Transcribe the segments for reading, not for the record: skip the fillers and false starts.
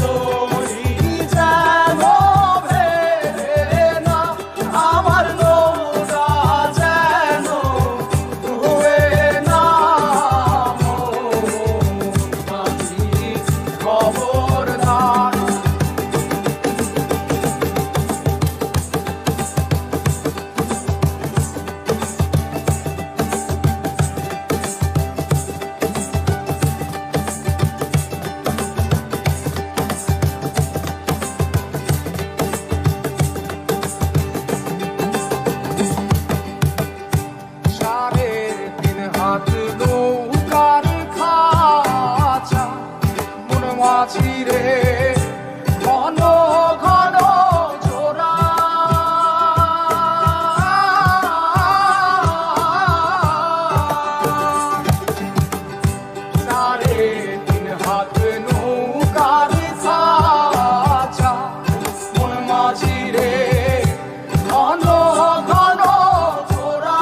তরি যেন ভেড়ে না, আমার নৌকা যেন ডুবে না। মন মাঝি খবরদার। নৌকার খাঁচা মন মাঝি রে, ঘন ঘন জোড়া। সাড়ে তিন হাত নৌকার খাঁচা মন মাঝি রে, ঘন ঘন জোড়া।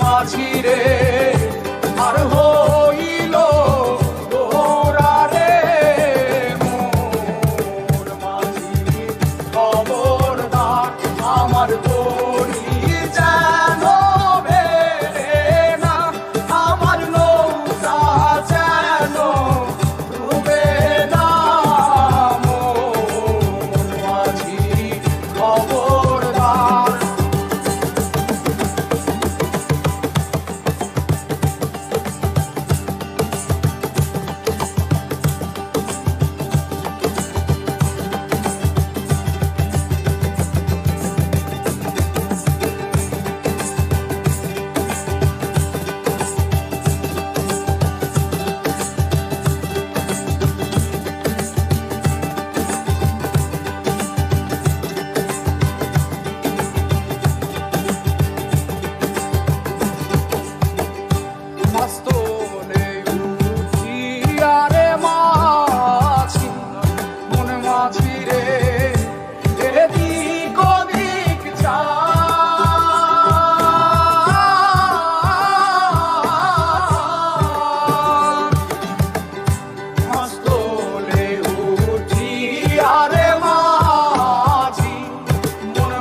মাঝিরে আর হইল তোরা রে, মোর মাঝি খবরদার। আমার তরি যেন ভেড়ে না, আমার নৌকা যেন ডুবে না। মোর মাঝি খবরদার।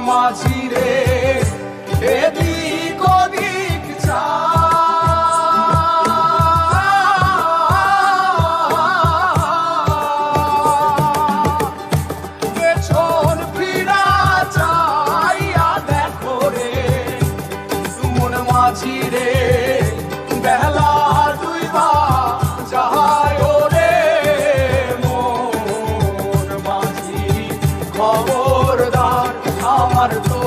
মাঝিরে এদিক ওদিক চা, পেছন ফিরা চাইয়া দেখো রে, মন মাঝিরে বেলা দুইবা যায় রে। মন মাঝি খবরদার, আমার তো